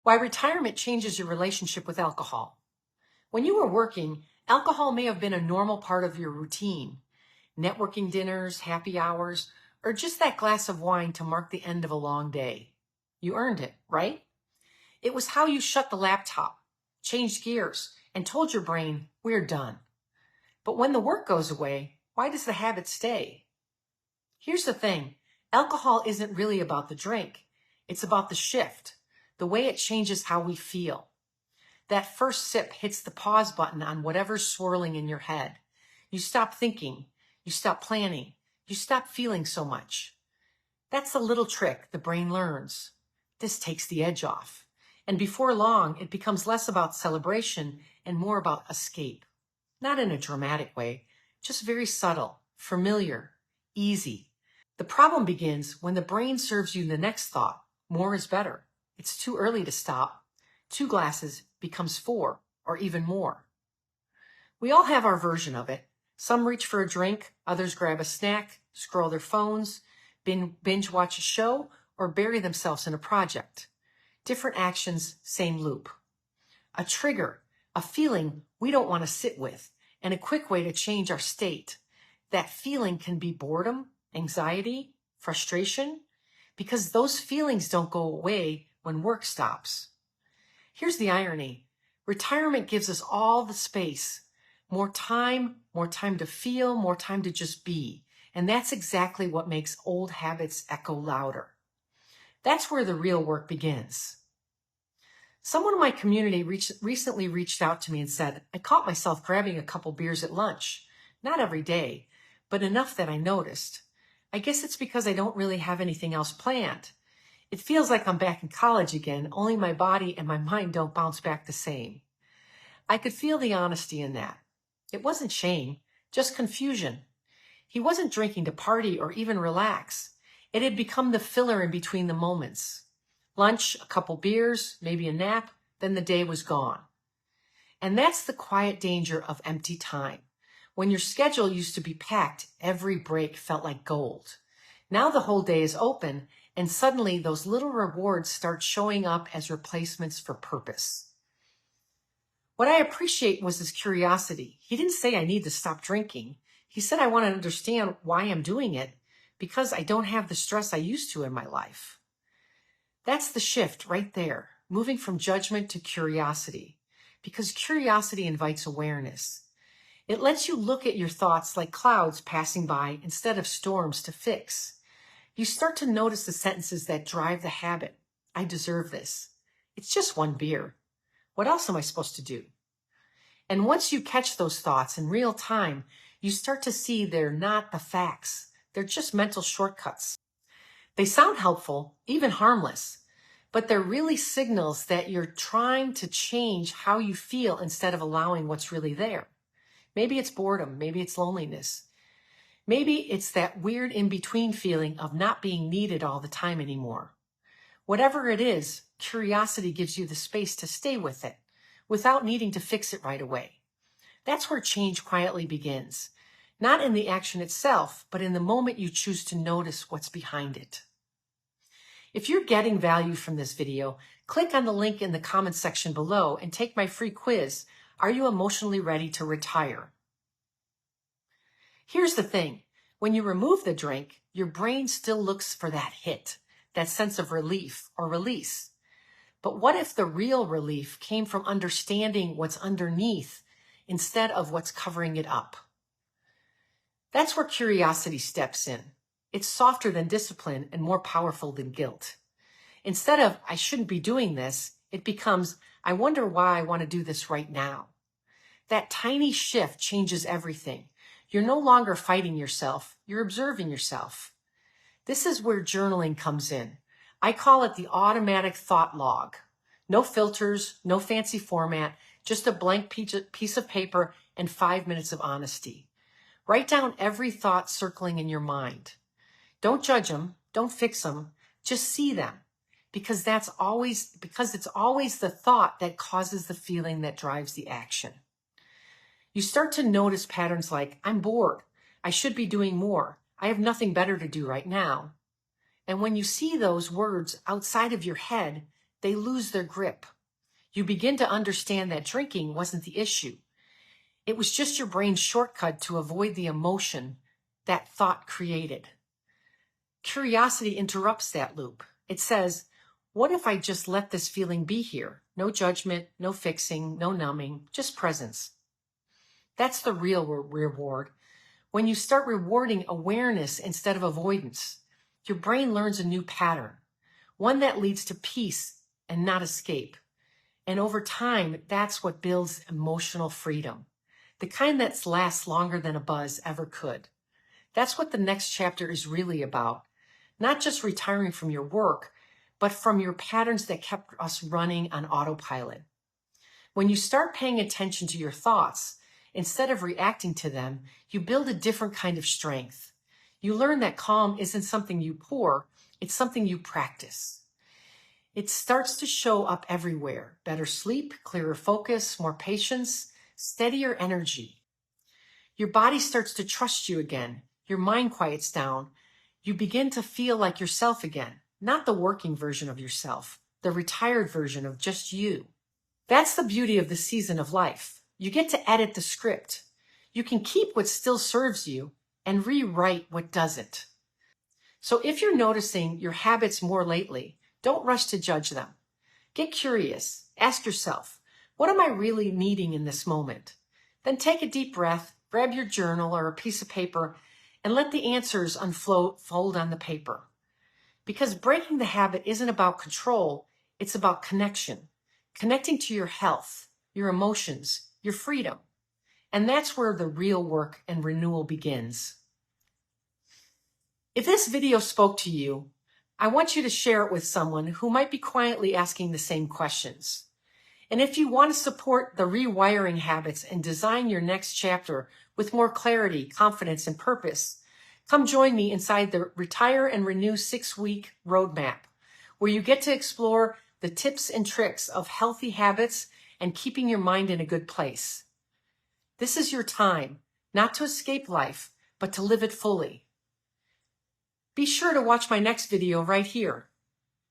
Why retirement changes your relationship with alcohol. When you were working, alcohol may have been a normal part of your routine. Networking dinners, happy hours, or just that glass of wine to mark the end of a long day. You earned it, right? It was how you shut the laptop, changed gears, and told your brain, we're done. But when the work goes away, why does the habit stay? Here's the thing. Alcohol isn't really about the drink. It's about the shift, the way it changes how we feel. That first sip hits the pause button on whatever's swirling in your head. You stop thinking. You stop planning. You stop feeling so much. That's the little trick the brain learns. This takes the edge off. And before long, it becomes less about celebration and more about escape. Not in a dramatic way, just very subtle, familiar, easy. The problem begins when the brain serves you the next thought. More is better. It's too early to stop. 2 glasses becomes 4 or even more. We all have our version of it. Some reach for a drink, others grab a snack, scroll their phones, binge watch a show, or bury themselves in a project. Different actions, same loop. A trigger, a feeling we don't want to sit with, and a quick way to change our state. That feeling can be boredom, anxiety, frustration, because those feelings don't go away when work stops. Here's the irony. Retirement gives us all the space, more time to feel, more time to just be. And that's exactly what makes old habits echo louder. That's where the real work begins. Someone in my community recently reached out to me and said, I caught myself grabbing a couple beers at lunch. Not every day, but enough that I noticed. I guess it's because I don't really have anything else planned. It feels like I'm back in college again, only my body and my mind don't bounce back the same. I could feel the honesty in that. It wasn't shame, just confusion. He wasn't drinking to party or even relax. It had become the filler in between the moments. Lunch, a couple beers, maybe a nap, then the day was gone. And that's the quiet danger of empty time. When your schedule used to be packed, every break felt like gold. Now the whole day is open, and suddenly those little rewards start showing up as replacements for purpose. What I appreciate was his curiosity. He didn't say I need to stop drinking. He said I want to understand why I'm doing it, because I don't have the stress I used to in my life. That's the shift right there, moving from judgment to curiosity, because curiosity invites awareness. It lets you look at your thoughts like clouds passing by instead of storms to fix. You start to notice the sentences that drive the habit. I deserve this. It's just 1 beer. What else am I supposed to do? And once you catch those thoughts in real time, you start to see they're not the facts. They're just mental shortcuts. They sound helpful, even harmless, but they're really signals that you're trying to change how you feel instead of allowing what's really there. Maybe it's boredom, maybe it's loneliness. Maybe it's that weird in-between feeling of not being needed all the time anymore. Whatever it is, curiosity gives you the space to stay with it without needing to fix it right away. That's where change quietly begins. Not in the action itself, but in the moment you choose to notice what's behind it. If you're getting value from this video, click on the link in the comments section below and take my free quiz. Are you emotionally ready to retire? Here's the thing. When you remove the drink, your brain still looks for that hit, that sense of relief or release. But what if the real relief came from understanding what's underneath instead of what's covering it up? That's where curiosity steps in. It's softer than discipline and more powerful than guilt. Instead of, I shouldn't be doing this, it becomes, I wonder why I want to do this right now. That tiny shift changes everything. You're no longer fighting yourself, you're observing yourself. This is where journaling comes in. I call it the automatic thought log. No filters, no fancy format, just a blank piece of paper and 5 minutes of honesty. Write down every thought circling in your mind. Don't judge them, don't fix them, just see them. Because it's always the thought that causes the feeling that drives the action. You start to notice patterns like, I'm bored, I should be doing more, I have nothing better to do right now. And when you see those words outside of your head, they lose their grip. You begin to understand that drinking wasn't the issue. It was just your brain's shortcut to avoid the emotion that thought created. Curiosity interrupts that loop. It says, what if I just let this feeling be here? No judgment, no fixing, no numbing, just presence. That's the real reward. When you start rewarding awareness instead of avoidance, your brain learns a new pattern, one that leads to peace and not escape. And over time, that's what builds emotional freedom, the kind that lasts longer than a buzz ever could. That's what the next chapter is really about. Not just retiring from your work, but from your patterns that kept us running on autopilot. When you start paying attention to your thoughts, instead of reacting to them, you build a different kind of strength. You learn that calm isn't something you pour, it's something you practice. It starts to show up everywhere. Better sleep, clearer focus, more patience, steadier energy. Your body starts to trust you again. Your mind quiets down. You begin to feel like yourself again, not the working version of yourself, the retired version of just you. That's the beauty of the season of life. You get to edit the script. You can keep what still serves you and rewrite what doesn't. So if you're noticing your habits more lately, don't rush to judge them. Get curious. Ask yourself, what am I really needing in this moment? Then take a deep breath, grab your journal or a piece of paper, and let the answers unfold on the paper. Because breaking the habit isn't about control, it's about connection. Connecting to your health, your emotions, your freedom. And that's where the real work and renewal begins. If this video spoke to you, I want you to share it with someone who might be quietly asking the same questions. And if you want to support the rewiring habits and design your next chapter with more clarity, confidence, and purpose, come join me inside the Retire and Renew 6-week roadmap, where you get to explore the tips and tricks of healthy habits and keeping your mind in a good place. This is your time, not to escape life, but to live it fully. Be sure to watch my next video right here.